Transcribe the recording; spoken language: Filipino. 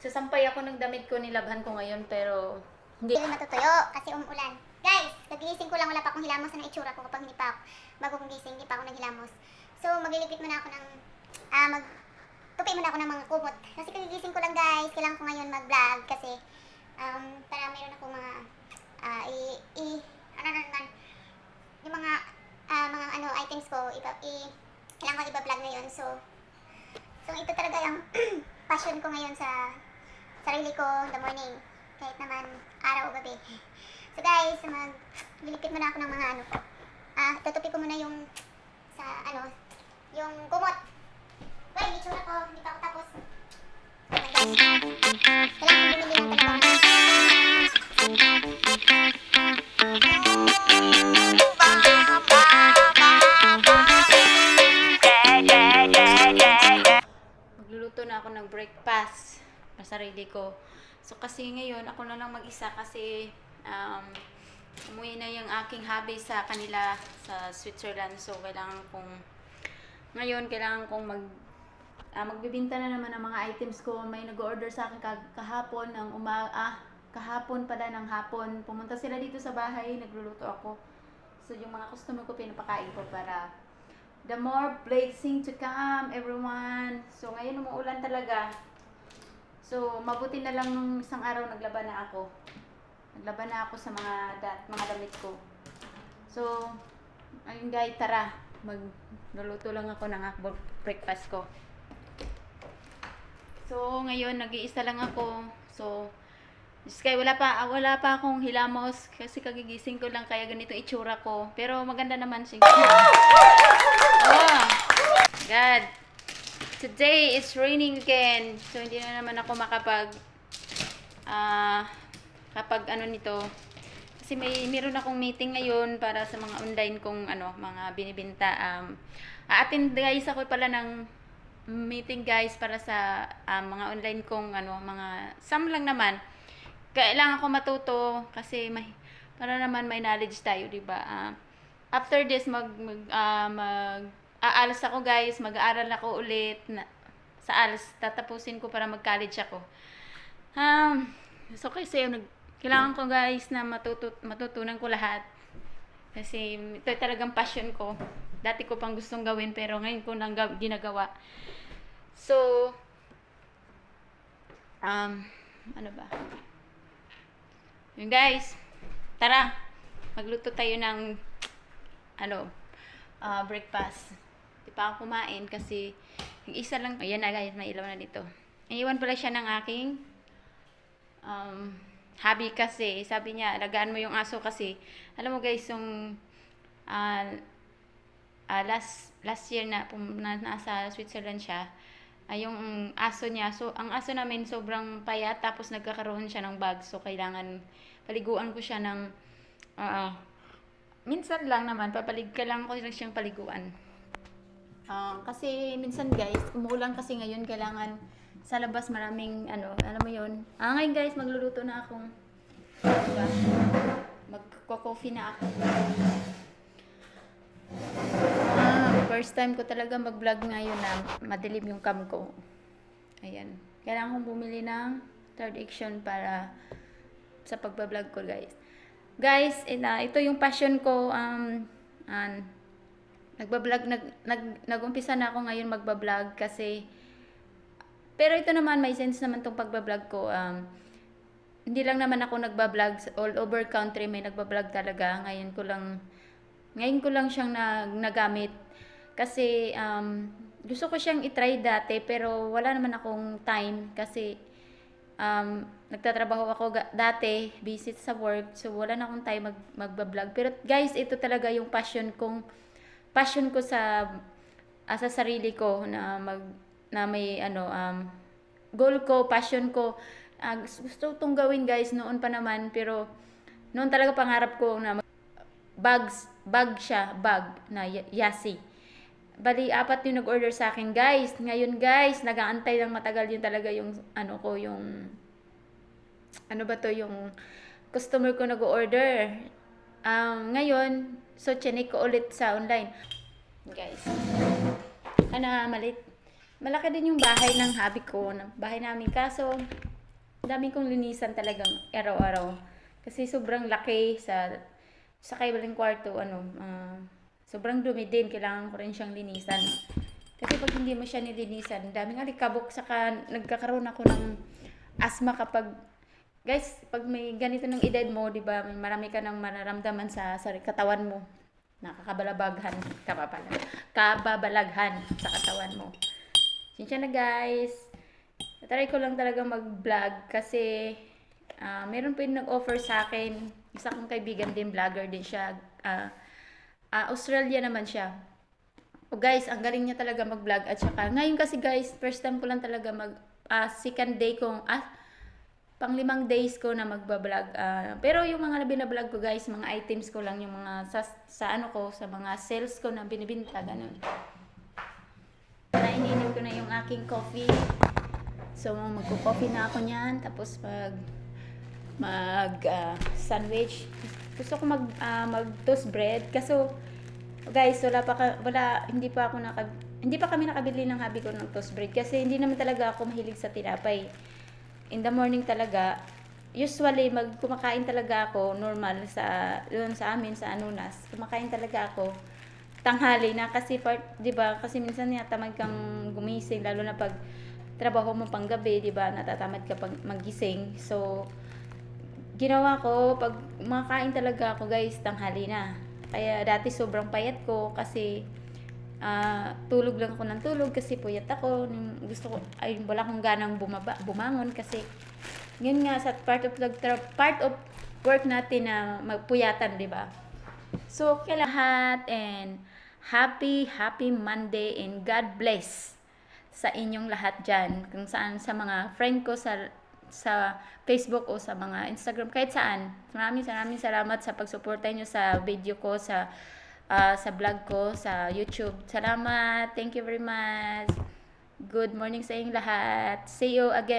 Sasampay ako ng damit ko, nilabhan ko ngayon, pero hindi. Hindi matutuyo kasi umuulan. Guys, kagigising ko lang, wala pa akong hilamos na itsura ko kapag hindi pa ako, bago kong gising, hindi pa ako naghilamos. So, magliligpit muna ako ng, tupi muna ako ng mga kumot. Kasi kagigising ko lang guys, kailangan ko ngayon mag-vlog kasi, para meron ako mga, ano naman, yung mga items ko, kailangan ko iba-vlog ngayon. So ito talaga yung passion ko ngayon sa sarili ko in the morning. Kahit naman araw o gabi. So guys, maglilipit muna ako ng mga tutupi ko muna yung yung kumot. Wait, itsura ko, hindi pa ako tapos. Oh my gosh. Kailangan bumili ng talagang magluluto na ako ng breakfast para sa sarili ko. So kasi ngayon ako na lang mag-isa kasi umuwi na yung aking hubby sa kanila sa Switzerland. So kailangan kong magbibinta na naman ng mga items ko. May nag-order sa akin kahapon kahapon pala ng hapon. Pumunta sila dito sa bahay, nagluluto ako. So yung mga customer ko pinapakain ko para the more blessing to come, everyone. So ngayon umuulan talaga. So mabuti na lang nung isang araw naglaba na ako. Naglaba na ako sa mga damit ko. So ayun guys, tara. Magluluto lang ako ng breakfast ko. So ngayon nag-iisa lang ako. So wala pa akong hilamos kasi kagigising ko lang kaya ganito itsura ko. Pero maganda naman siya. Oh, God. Today is raining again. So hindi na naman ako kapag nito. Kasi meron akong meeting ngayon para sa mga online kong mga binibenta. A-attend guys ako pala ng meeting guys para sa mga online kong mga lang naman. Kailangan ko matuto kasi para naman may knowledge tayo, 'di ba? After this aalas ako guys, mag-aaral ako ulit sa ALS. Tatapusin ko para mag-college ako. So kasi kailangan ko guys na matutunan ko lahat. Kasi ito talagang passion ko. Dati ko pang gustong gawin pero ngayon ko nang ginagawa. So ano ba? Yun guys, tara, magluto tayo ng breakfast. Di pa ako kumain kasi yung isa lang, ayan na guys, may ilaw na dito. Iniwan pala siya ng aking hubby kasi sabi niya, alagaan mo yung aso kasi alam mo guys, yung last year na nasa Switzerland siya, yung aso niya, so ang aso namin sobrang payat tapos nagkakaroon siya ng bug, so kailangan paliguan ko siya ng minsan lang naman, kailangan ko lang siyang paliguan. Kasi minsan guys, umuulan kasi ngayon, kailangan sa labas maraming alam mo yun. Ngayon guys, magluluto na akong magko-coffee na ako. First time ko talaga mag-vlog ngayon na madilim yung cam ko. Ayan. Kailangan kong bumili ng third action para sa pagbablog ko guys. Guys, ito yung passion ko. Nag-umpisa na ako ngayon magbablog kasi pero ito naman may sense naman tong pagbablog ko. Hindi lang naman ako nagbablog all over country, may nagbablog talaga. Ngayon ko lang siyang nagamit kasi gusto ko siyang i-try dati pero wala naman akong time kasi nagtatrabaho ako dati, busy sa work, so wala na akong time magbablog. Pero guys, ito talaga yung passion ko sa sarili ko na may goal ko, passion ko. Gusto itong gawin guys noon pa naman, pero noon talaga pangarap ko na bag na Yasi. Bali, 4 yung nag-order sa akin guys. Ngayon guys, nag-aantay lang matagal yun talaga yung yung customer ko nag-order. Ngayon, so chinek ko ulit sa online. Guys, malaki din yung bahay ng hubby ko, bahay namin, kaso Dami kong linisan talagang araw-araw. Kasi sobrang laki sa kaibaling kwarto, sobrang dumi din. Kailangan ko rin siyang linisan. Kasi pag hindi mo siya nilinisan, daming alikabok, saka nagkakaroon ako ng asthma kapag, guys, pag may ganito ng edad mo, di ba, may marami ka nang mararamdaman sa katawan mo. Nakakabalabaghan, kababalaghan sa katawan mo. Sinsya na guys. Try ko lang talaga mag-vlog kasi meron po yung nag-offer sa akin. Isa kong kaibigan din, vlogger din siya. Australia naman siya. O guys, ang galing niya talaga mag-vlog. At saka, ngayon kasi guys, first time ko lang talaga second day kong, pang 5 days ko na magbablog. Pero yung mga binablog ko guys, mga items ko lang, yung mga sa mga sales ko na binibinta, ganun. Naininin ko na yung aking coffee. So, magko-coffee na ako niyan. Tapos, sandwich. Gusto ko mag-toast bread. Kaso, guys, hindi pa kami nakabili ng hubby ko ng toast bread. Kasi hindi naman talaga ako mahilig sa tinapay. In the morning talaga, usually, kumakain talaga ako normal doon sa amin, sa Anunas. Kumakain talaga ako tanghali na kasi 'di ba? Kasi minsan tamad kang gumising lalo na pag trabaho mo panggabi, 'di ba? Natatamad ka pag magising. So ginawa ko pag makain talaga ako, guys, tanghali na. Kaya dati sobrang payat ko kasi tulog lang ako ng tulog kasi puyat ako. Gusto ko wala akong ganang bumangon kasi yun nga sa part of work natin na magpuyatan, 'di ba? So, kay lahat and happy Monday and God bless sa inyong lahat dyan. Kung saan sa mga friend ko sa Facebook o sa mga Instagram, kahit saan. Maraming salamat sa pagsuporta nyo sa video ko, sa vlog ko, sa YouTube. Salamat. Thank you very much. Good morning sa inyong lahat. See you again.